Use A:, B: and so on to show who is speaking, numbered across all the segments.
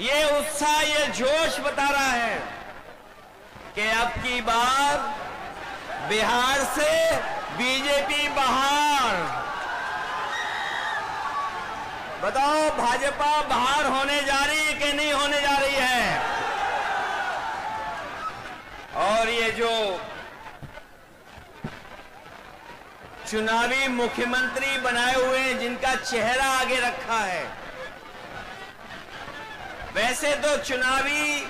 A: ये उत्साह, ये जोश बता रहा है कि अब की बार बिहार से बीजेपी बाहर। बताओ भाजपा बाहर होने जा रही है कि नहीं होने जा रही है? और ये जो चुनावी मुख्यमंत्री बनाए हुए हैं, जिनका चेहरा आगे रखा है, वैसे तो चुनावी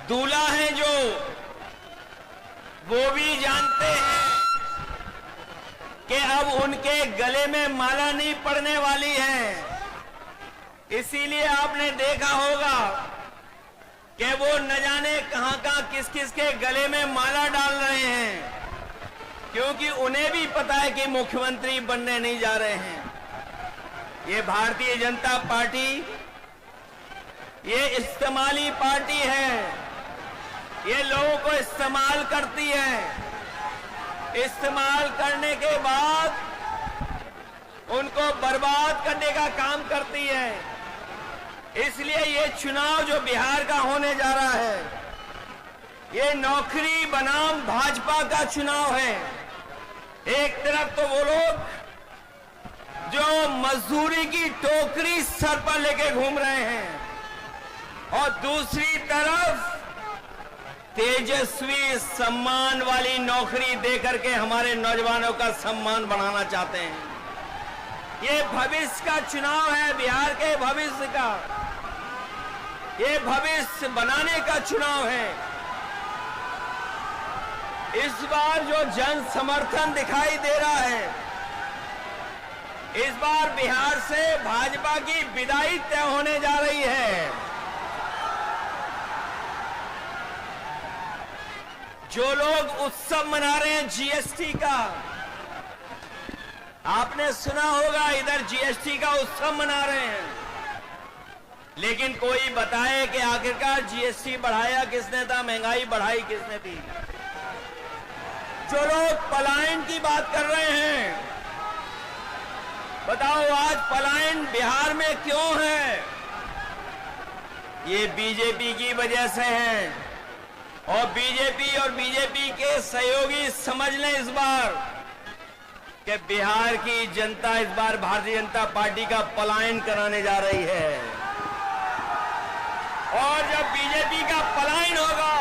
A: दूल्हा हैं जो, वो भी जानते हैं कि अब उनके गले में माला नहीं पड़ने वाली है। इसीलिए आपने देखा होगा कि वो न जाने कहां किस किस के गले में माला डाल रहे हैं, क्योंकि उन्हें भी पता है कि मुख्यमंत्री बनने नहीं जा रहे हैं। ये भारतीय जनता पार्टी ये इस्तेमाली पार्टी है, ये लोगों को इस्तेमाल करती है। इस्तेमाल करने के बाद उनको बर्बाद करने का काम करती है। इसलिए ये चुनाव जो बिहार का होने जा रहा है, ये नौकरी बनाम भाजपा का चुनाव है। एक तरफ तो वो लोग जो मजदूरी की टोकरी सर पर लेके घूम रहे हैं, और दूसरी तरफ तेजस्वी सम्मान वाली नौकरी देकर के हमारे नौजवानों का सम्मान बढ़ाना चाहते हैं। ये भविष्य का चुनाव है, बिहार के भविष्य का, ये भविष्य बनाने का चुनाव है। इस बार जो जन समर्थन दिखाई दे रहा है, इस बार बिहार से भाजपा की विदाई तय होने जा रही है। जो लोग उत्सव मना रहे हैं जीएसटी का, आपने सुना होगा इधर जीएसटी का उत्सव मना रहे हैं, लेकिन कोई बताए कि आखिरकार जीएसटी बढ़ाया किसने था, महंगाई बढ़ाई किसने थी? जो लोग पलायन की बात कर रहे हैं, बताओ आज पलायन बिहार में क्यों है? ये बीजेपी की वजह से है। और बीजेपी और बीजेपी के सहयोगी समझ लें इस बार कि बिहार की जनता इस बार भारतीय जनता पार्टी का पलायन कराने जा रही है। और जब बीजेपी का पलायन होगा,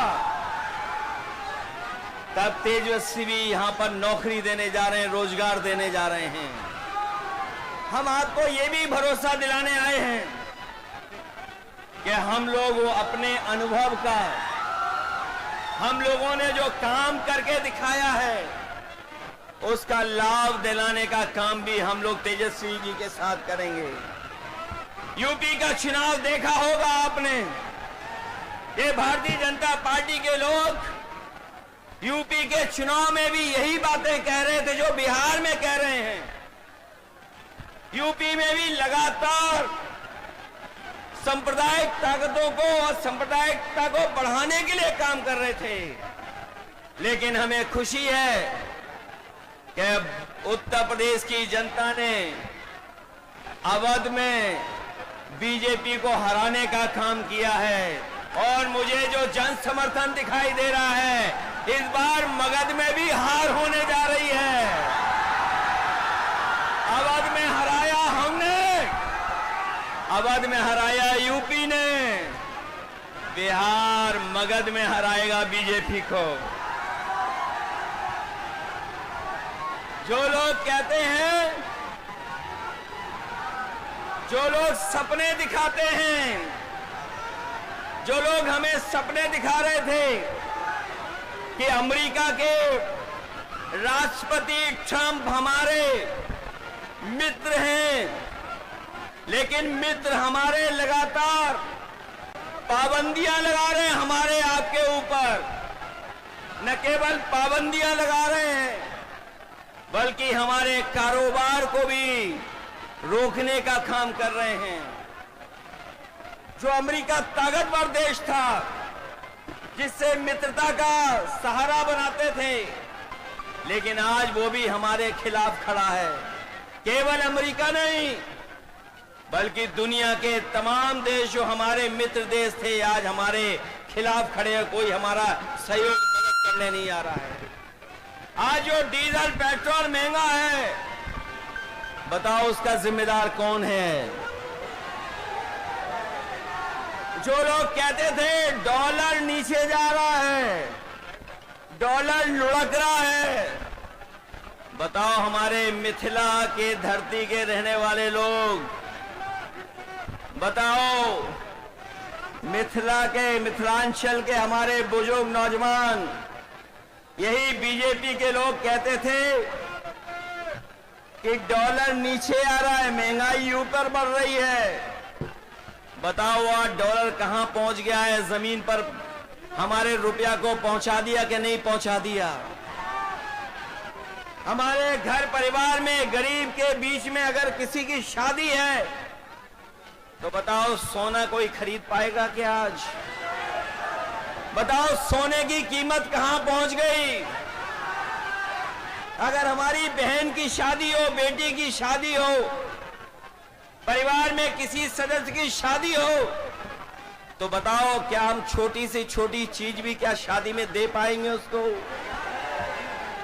A: तब तेजस्वी भी यहां पर नौकरी देने जा रहे हैं, रोजगार देने जा रहे हैं। हम आपको ये भी भरोसा दिलाने आए हैं कि हम लोग अपने अनुभव का, हम लोगों ने जो काम करके दिखाया है, उसका लाभ दिलाने का काम भी हम लोग तेजस्वी जी के साथ करेंगे। यूपी का चुनाव देखा होगा आपने, ये भारतीय जनता पार्टी के लोग यूपी के चुनाव में भी यही बातें कह रहे थे जो बिहार में कह रहे हैं। यूपी में भी लगातार सांप्रदायिक ताकतों को और सांप्रदायिकता को बढ़ाने के लिए काम कर रहे थे। लेकिन हमें खुशी है कि उत्तर प्रदेश की जनता ने अवध में बीजेपी को हराने का काम किया है। और मुझे जो जन समर्थन दिखाई दे रहा है, इस बार मगध में भी हार होने जा रही है। अवध में हराया हमने, अवध में हराया यूपी ने, बिहार मगध में हराएगा बीजेपी को। जो लोग कहते हैं, जो लोग सपने दिखाते हैं, जो लोग हमें सपने दिखा रहे थे कि अमेरिका के राष्ट्रपति ट्रंप हमारे मित्र हैं, लेकिन मित्र हमारे लगातार पाबंदियां लगा रहे हैं हमारे आपके ऊपर। न केवल पाबंदियां लगा रहे हैं, बल्कि हमारे कारोबार को भी रोकने का काम कर रहे हैं। जो अमेरिका ताकतवर देश था, जिससे मित्रता का सहारा बनाते थे, लेकिन आज वो भी हमारे खिलाफ खड़ा है। केवल अमेरिका नहीं, बल्कि दुनिया के तमाम देश जो हमारे मित्र देश थे आज हमारे खिलाफ खड़े हैं, कोई हमारा सहयोग मदद करने नहीं आ रहा है। आज जो डीजल पेट्रोल महंगा है, बताओ उसका जिम्मेदार कौन है? जो लोग कहते थे डॉलर नीचे जा रहा है, डॉलर लुढ़क रहा है, बताओ हमारे मिथिला के धरती के रहने वाले लोग, बताओ मिथिलांचल के हमारे बुजुर्ग नौजवान, यही बीजेपी के लोग कहते थे कि डॉलर नीचे आ रहा है, महंगाई ऊपर बढ़ रही है। बताओ आज डॉलर कहां पहुंच गया है? जमीन पर हमारे रुपया को पहुंचा दिया कि नहीं पहुंचा दिया? हमारे घर परिवार में गरीब के बीच में अगर किसी की शादी है तो बताओ सोना कोई खरीद पाएगा क्या? आज बताओ सोने की कीमत कहां पहुंच गई? अगर हमारी बहन की शादी हो, बेटी की शादी हो, परिवार में किसी सदस्य की शादी हो, तो बताओ क्या हम छोटी से छोटी चीज भी क्या शादी में दे पाएंगे उसको?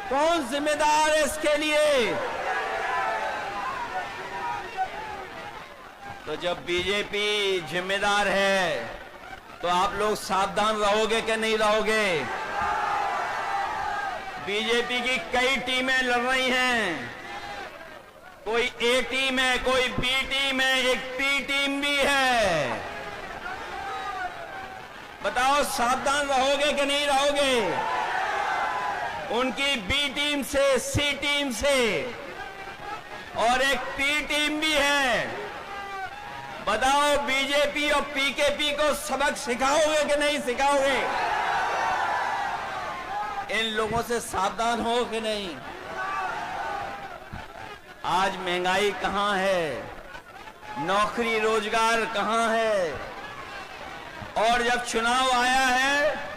A: कौन जिम्मेदार है इसके लिए? तो जब बीजेपी जिम्मेदार है तो आप लोग सावधान रहोगे कि नहीं रहोगे? बीजेपी की कई टीमें लड़ रही हैं, कोई ए टीम है, कोई बी टीम है, एक पी टीम भी है। बताओ सावधान रहोगे कि नहीं रहोगे? उनकी बी टीम से, सी टीम से और एक पी टीम भी है। बताओ बीजेपी और पीकेपी को सबक सिखाओगे कि नहीं सिखाओगे? इन लोगों से सावधान हो कि नहीं? आज महंगाई कहां है? नौकरी रोजगार कहां है? और जब चुनाव आया है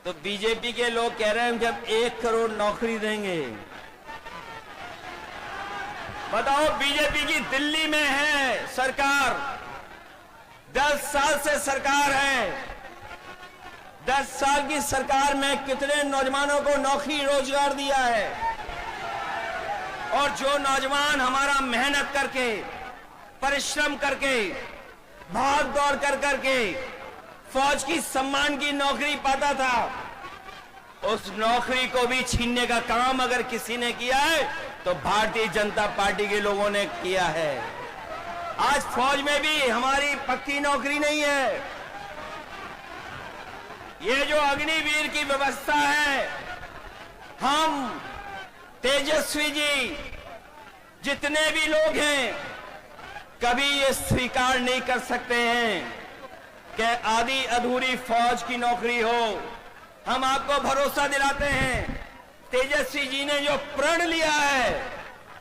A: तो बीजेपी के लोग कह रहे हैं कि अब 1 करोड़ नौकरी देंगे। बताओ बीजेपी की दिल्ली में है सरकार, 10 साल से सरकार है, 10 साल की सरकार में कितने नौजवानों को नौकरी रोजगार दिया है? और जो नौजवान हमारा मेहनत करके, परिश्रम करके, भाग दौड़ कर करके फौज की सम्मान की नौकरी पाता था, उस नौकरी को भी छीनने का काम अगर किसी ने किया है तो भारतीय जनता पार्टी के लोगों ने किया है। आज फौज में भी हमारी पक्की नौकरी नहीं है। ये जो अग्निवीर की व्यवस्था है, हम तेजस्वी जी जितने भी लोग हैं कभी ये स्वीकार नहीं कर सकते हैं कि आधी अधूरी फौज की नौकरी हो। हम आपको भरोसा दिलाते हैं, तेजस्वी जी ने जो प्रण लिया है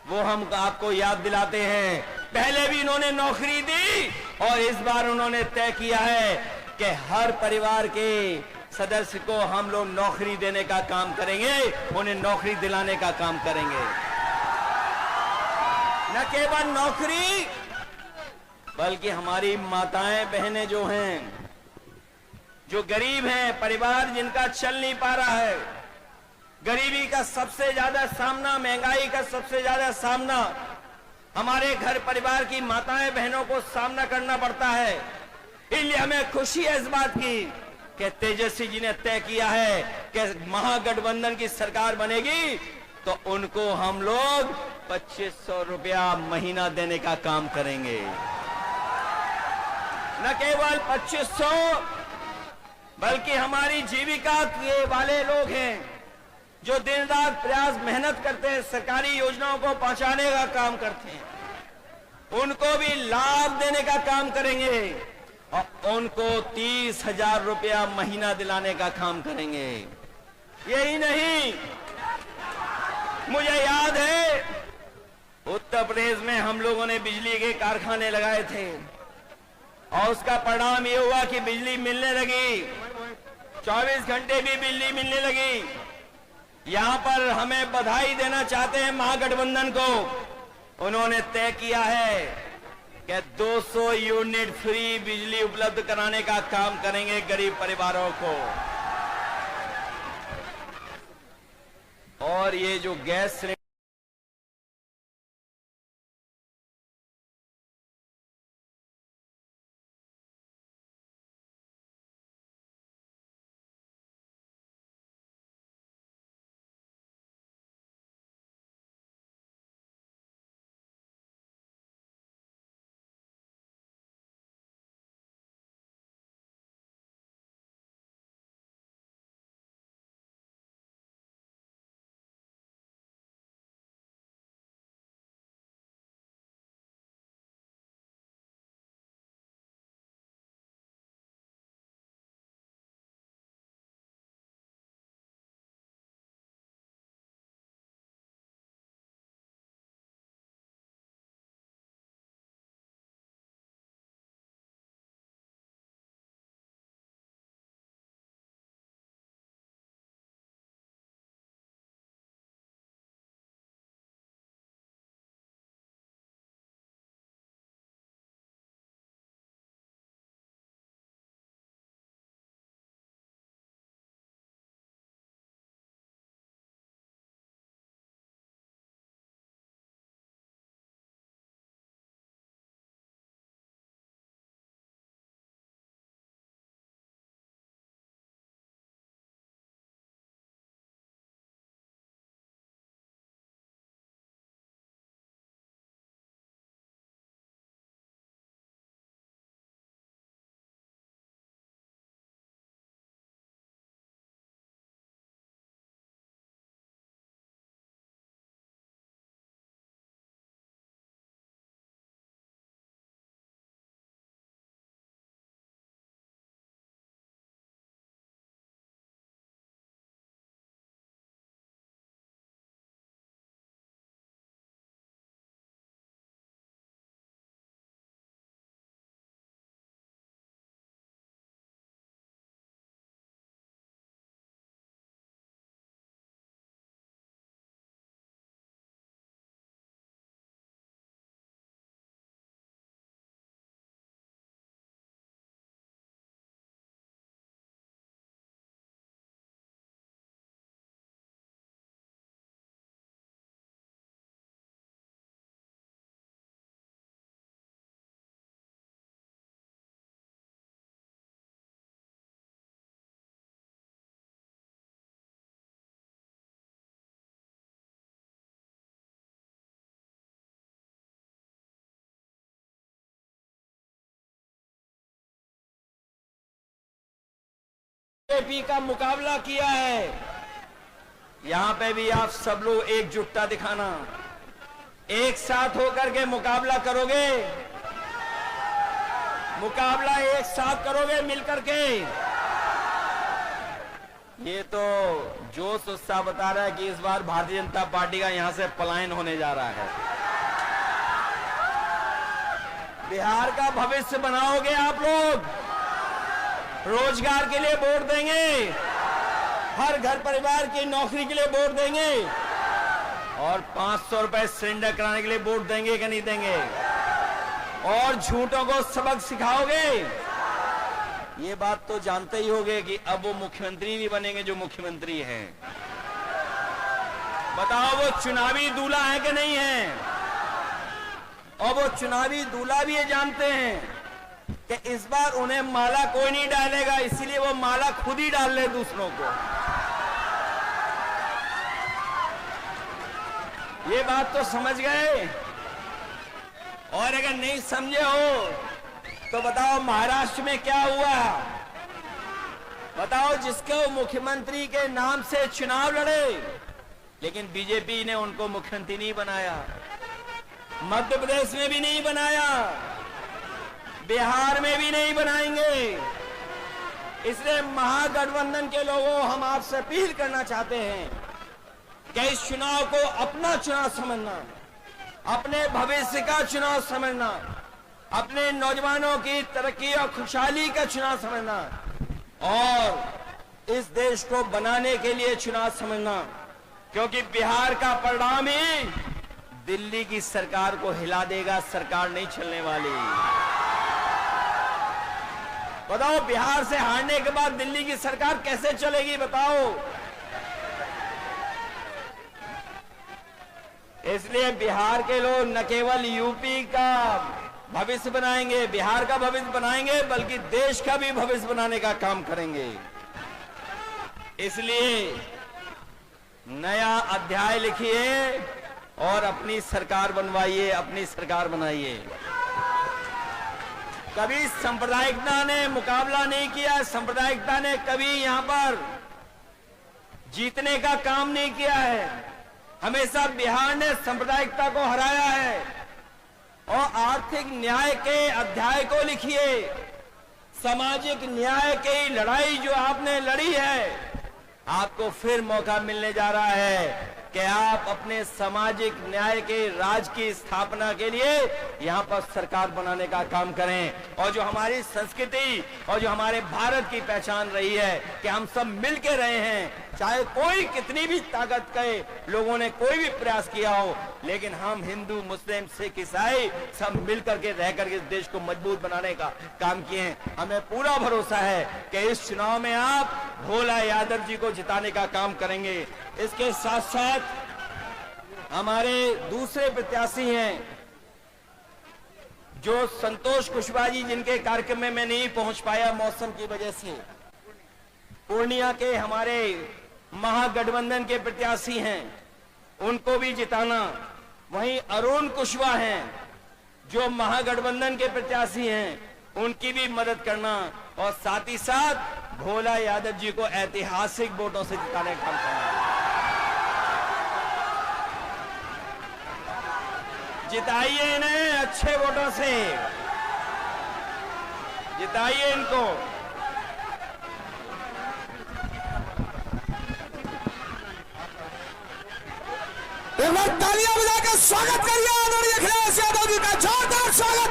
A: वो हम आपको याद दिलाते हैं। पहले भी इन्होंने नौकरी दी और इस बार उन्होंने तय किया है कि हर परिवार के सदस्य को हम लोग नौकरी देने का काम करेंगे, उन्हें नौकरी दिलाने का काम करेंगे। न केवल नौकरी बल्कि हमारी माताएं बहनें जो हैं, जो गरीब हैं, परिवार जिनका चल नहीं पा रहा है, गरीबी का सबसे ज्यादा सामना, महंगाई का सबसे ज्यादा सामना हमारे घर परिवार की माताएं बहनों को सामना करना पड़ता है। इसलिए हमें खुशी है इस बात की कि तेजस्वी जी ने तय किया है कि महागठबंधन की सरकार बनेगी तो उनको हम लोग 2500 रुपया महीना देने का काम करेंगे। न केवल 2500 बल्कि हमारी जीविका के वाले लोग हैं जो दिन रात प्रयास मेहनत करते हैं, सरकारी योजनाओं को पहुंचाने का काम करते हैं, उनको भी लाभ देने का काम करेंगे और उनको 30,000 रुपया महीना दिलाने का काम करेंगे। यही नहीं, मुझे याद है उत्तर प्रदेश में हम लोगों ने बिजली के कारखाने लगाए थे और उसका परिणाम ये हुआ कि बिजली मिलने लगी, 24 घंटे भी बिजली मिलने लगी। यहां पर हमें बधाई देना चाहते हैं महागठबंधन को। उन्होंने तय किया है कि 200 यूनिट फ्री बिजली उपलब्ध कराने का काम करेंगे गरीब परिवारों को। और ये जो गैस सिलेंडर बीजेपी का मुकाबला किया है, यहां पे भी आप सब लोग एकजुटता दिखाना, एक साथ होकर के मुकाबला करोगे, मुकाबला एक साथ करोगे मिलकर के। ये तो जोश उत्साह बता रहा है कि इस बार भारतीय जनता पार्टी का यहां से पलायन होने जा रहा है। बिहार का भविष्य बनाओगे आप लोग, रोजगार के लिए वोट देंगे, हर घर परिवार की नौकरी के लिए वोट देंगे और 500 रुपए सिलेंडर कराने के लिए वोट देंगे कि नहीं देंगे? और झूठों को सबक सिखाओगे। ये बात तो जानते ही होंगे कि अब वो मुख्यमंत्री भी बनेंगे जो मुख्यमंत्री हैं। बताओ वो चुनावी दूल्हा है कि नहीं है? और वो चुनावी दूल्हा भी ये जानते हैं कि इस बार उन्हें माला कोई नहीं डालेगा, इसीलिए वो माला खुद ही डाल ले दूसरों को। ये बात तो समझ गए। और अगर नहीं समझे हो तो बताओ महाराष्ट्र में क्या हुआ? बताओ, जिसको मुख्यमंत्री के नाम से चुनाव लड़े लेकिन बीजेपी ने उनको मुख्यमंत्री नहीं बनाया, मध्य प्रदेश में भी नहीं बनाया, बिहार में भी नहीं बनाएंगे। इसलिए महागठबंधन के लोगों, हम आपसे अपील करना चाहते हैं कि इस चुनाव को अपना चुनाव समझना, अपने भविष्य का चुनाव समझना, अपने नौजवानों की तरक्की और खुशहाली का चुनाव समझना और इस देश को बनाने के लिए चुनाव समझना। क्योंकि बिहार का परिणाम ही दिल्ली की सरकार को हिला देगा, सरकार नहीं चलने वाली। बताओ, बिहार से हारने के बाद दिल्ली की सरकार कैसे चलेगी, बताओ। इसलिए बिहार के लोग न केवल यूपी का भविष्य बनाएंगे, बिहार का भविष्य बनाएंगे, बल्कि देश का भी भविष्य बनाने का काम करेंगे। इसलिए नया अध्याय लिखिए और अपनी सरकार बनवाइए, अपनी सरकार बनाइए। कभी सांप्रदायिकता ने मुकाबला नहीं किया, सांप्रदायिकता ने कभी यहां पर जीतने का काम नहीं किया है। हमेशा बिहार ने सांप्रदायिकता को हराया है। और आर्थिक न्याय के अध्याय को लिखिए। सामाजिक न्याय की लड़ाई जो आपने लड़ी है, आपको फिर मौका मिलने जा रहा है कि आप अपने सामाजिक न्याय के राज की स्थापना के लिए यहां पर सरकार बनाने का काम करें। और जो हमारी संस्कृति और जो हमारे भारत की पहचान रही है कि हम सब मिल के रहे हैं, चाहे कोई कितनी भी ताकत के लोगों ने कोई भी प्रयास किया हो, लेकिन हम हिंदू, मुस्लिम, सिख, ईसाई सब मिल करके रह करके इस देश को मजबूत बनाने का काम किए हैं। हमें पूरा भरोसा है कि इस चुनाव में आप भोला यादव जी को जिताने का काम करेंगे। इसके साथ साथ हमारे दूसरे प्रत्याशी हैं जो संतोष कुशवाहा जी, जिनके कार्यक्रम में मैं नहीं पहुंच पाया मौसम की वजह से। पूर्णिया के हमारे महागठबंधन के प्रत्याशी हैं, उनको भी जिताना। वहीं अरुण कुशवाहा हैं जो महागठबंधन के प्रत्याशी हैं, उनकी भी मदद करना। और साथ ही साथ भोला यादव जी को ऐतिहासिक वोटों से जिताने का काम करना। जिताइए इन्हें अच्छे वोटों से, जिताइए इनको।
B: एक बार तालियां बजाकर स्वागत करिए आदरणीय अखिलेश यादव जी का, जोरदार स्वागत।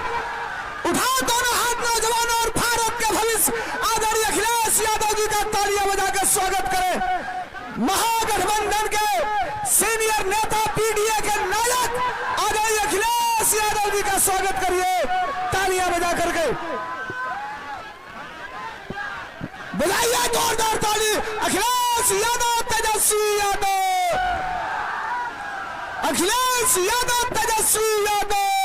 B: उठाओ दोनों हाथ नौजवानों और भारत के भविष्य आदरणीय अखिलेश यादव जी का तालियां बजाकर स्वागत करें। महागठबंधन के सीनियर नेता, पीडीए के नायक आदरणीय अखिलेश यादव जी का स्वागत करिए तालियां बजा करके। बजाइए जोरदार ताली। अखिलेश यादव, तेजस्वी यादव, अखिलेश यादव, तेजस्वी यादव।